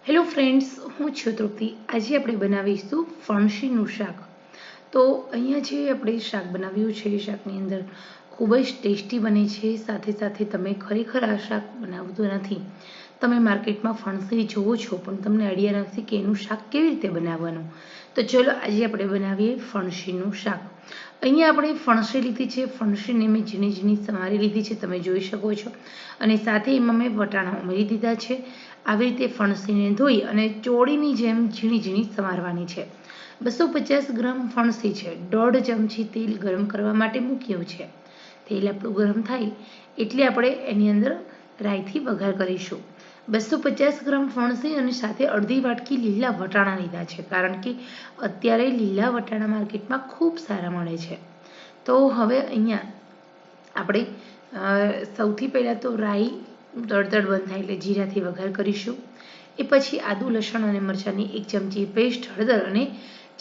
Hello friends, હું છું તૃપ્તિ. આજે આપણે બનાવીશું ફણસીનું શાક. તો અહીંયા જે આપણે શાક બનાવ્યું છે એ શાકની અંદર ખૂબ જ ટેસ્ટી બને છે. સાથે સાથે તમે ખરેખર આ શાક બનાવતું નથી. તમે માર્કેટમાં ફણસી જોવો છો પણ તમને આઈડિયા નથી કે એનું શાક કેવી રીતે બનાવવાનું. તો ચલો આજે આપણે બનાવીએ ફણસીનું શાક. અહીંયા આપણે ફણસી લીધી છે. ફણસીને મેં ઝીણી ઝીણી સમારી લીધી છે, તમે જોઈ શકો છો. અને સાથે એમાં મેં વટાણા ઉમેરી દીધા છે. આવી રીતે ફણસીને ધોઈ અને ચોળીની જેમ ઝીણી ઝીણી સમારવાની છે. 250 ગ્રામ ફણસી છે. 1.5 ચમચી તેલ ગરમ કરવા માટે મૂક્યું છે. તેલ આપણું ગરમ થાય એટલે આપણે એની અંદર રાઈથી વઘાર કરીશું. 250 ગ્રામ ફણસી અને સાથે અડધી વાટકી લીલા વટાણા લીધા છે, કારણ કે અત્યારે લીલા વટાણા માર્કેટમાં ખૂબ સારા મળે છે. તો હવે અહીંયા આપણે સૌથી પહેલાં તો રાઈ તડતડ બંધ થાય એટલે જીરાથી વઘાર કરીશું. એ પછી આદુ લસણ અને મરચાંની 1 ચમચી પેસ્ટ, હળદર અને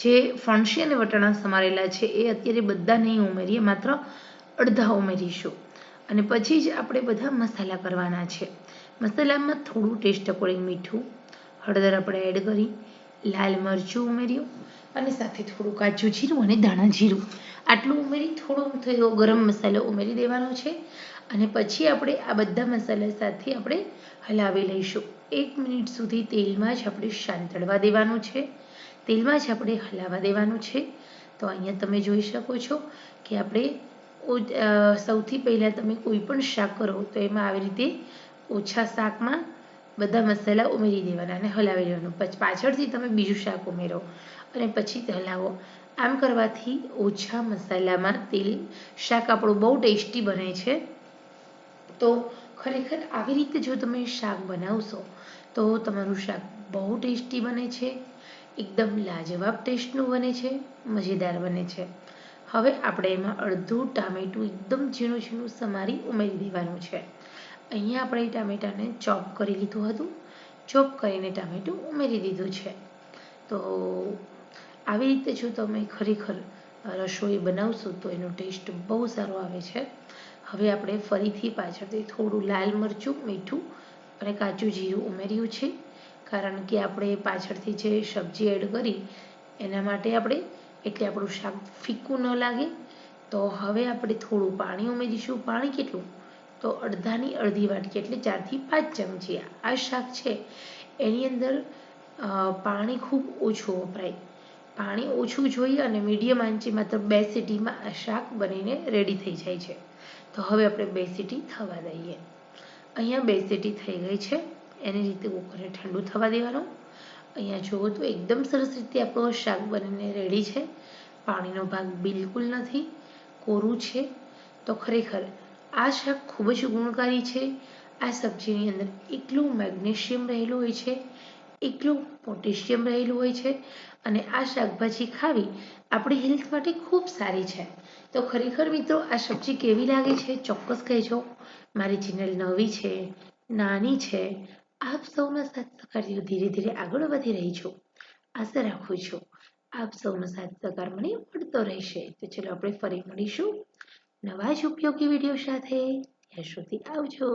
જે ફણસી અને વટાણા સમારેલા છે એ અત્યારે બધા નહીં ઉમેરીએ, માત્ર અડધા ઉમેરીશું. અને પછી જ આપણે બધા મસાલા કરવાના છે. મસાલામાં થોડું ટેસ્ટ અકોર્ડિંગ મીઠું, હળદર આપણે એડ કરી, લાલ મરચું ઉમેર્યું અને સાથે થોડું કાચું જીરું અને ધાણા જીરું આટલું ઉમેરી થોડો ગરમ મસાલો ઉમેરી દેવાનો છે. અને પછી આપણે આ બધા મસાલા સાથે આપણે હલાવી લઈશું. 1 મિનિટ સુધી તેલમાં જ આપણે શાંતળવા દેવાનું છે. તેલમાં જ આપણે હલાવવા દેવાનું છે. તો અહીંયા તમે જોઈ શકો છો કે આપણે સૌથી પહેલાં તમે કોઈ પણ શાક કરો તો એમાં આવી રીતે ઓછા શાકમાં બધા મસાલા ઉમેરી દેવાના અને હલાવી લેવાનું. પછી પાછળથી તમે બીજું શાક ઉમેરો અને પછી હલાવો. આમ કરવાથી ઓછા મસાલામાં શાક આપણું બહુ ટેસ્ટી બને છે. તો ખરેખર આવી રીતે જો તમે શાક બનાવશો તો તમારું શાક બહુ ટેસ્ટી બને છે. એકદમ લાજવાબ ટેસ્ટનું બને છે, મજેદાર બને છે. હવે આપણે એમાં અડધું ટામેટું એકદમ ઝીણું ઝીણું સમારી ઉમેરી દેવાનું છે. અહીંયા આપણે ટામેટાને ચોપ કરી લીધું હતું. ચોપ કરીને ટામેટું ઉમેરી દીધું છે. તો આવી રીતે જો તમે ખરેખર રસોઈ બનાવશો તો એનો ટેસ્ટ બહુ સારો આવે છે. હવે આપણે ફરીથી પાછળથી થોડું લાલ મરચું, મીઠું અને કાચું જીરું ઉમેર્યું છે, કારણ કે આપણે પાછળથી જે સબ્જી એડ કરી એના માટે આપણે, એટલે આપણું શાક ફીકું ન લાગે. તો હવે આપણે થોડું પાણી ઉમેરીશું. પાણી કેટલું? તો અડધાની અડધી વાટકી એટલે 4 થી 5 ચમચી. આ શાક છે એની અંદર પાણી ખૂબ ઓછું વપરાય. પાણી ઓછું જોઈએ અને મીડિયમ આંચે માત્ર 2 સીટીમાં આ શાક બનીને રેડી થઈ જાય છે. તો હવે આપણે 2 સીટી થવા દઈએ. અહીંયા 2 સીટી થઈ ગઈ છે. એની રીતે કુકરને ઠંડુ થવા દેવાનું. અહીંયા જુઓ તો એકદમ સરસ રીતે આપણું શાક બનીને રેડી છે. પાણીનો ભાગ બિલકુલ નથી, કોરું છે. તો ખરેખર આ શાક ખૂબ જ ગુણકારી છે. આ સબ્જીની અંદર એટલું મેગ્નેશિયમ રહેલું હોય છે, એટલું પોટેશિયમ રહેલું હોય છે અને આ શાકભાજી ખાવી આપણી હેલ્થ માટે ખૂબ સારી છે. તો ખરેખર મિત્રો આ સબ્જી કેવી લાગે છે ચોક્કસ કહેજો. મારી ચેનલ નવી છે, નાની છે, આપ સૌના સાથ સહકારથી ધીરે ધીરે આગળ વધી રહી છું. આશા રાખું છું આપ સૌનો સાથ સહકાર મને મળતો રહેશે. તો ચલો આપણે ફરી મળીશું નવા જ ઉપયોગી વિડીયો સાથે. ત્યાં સુધી આવજો.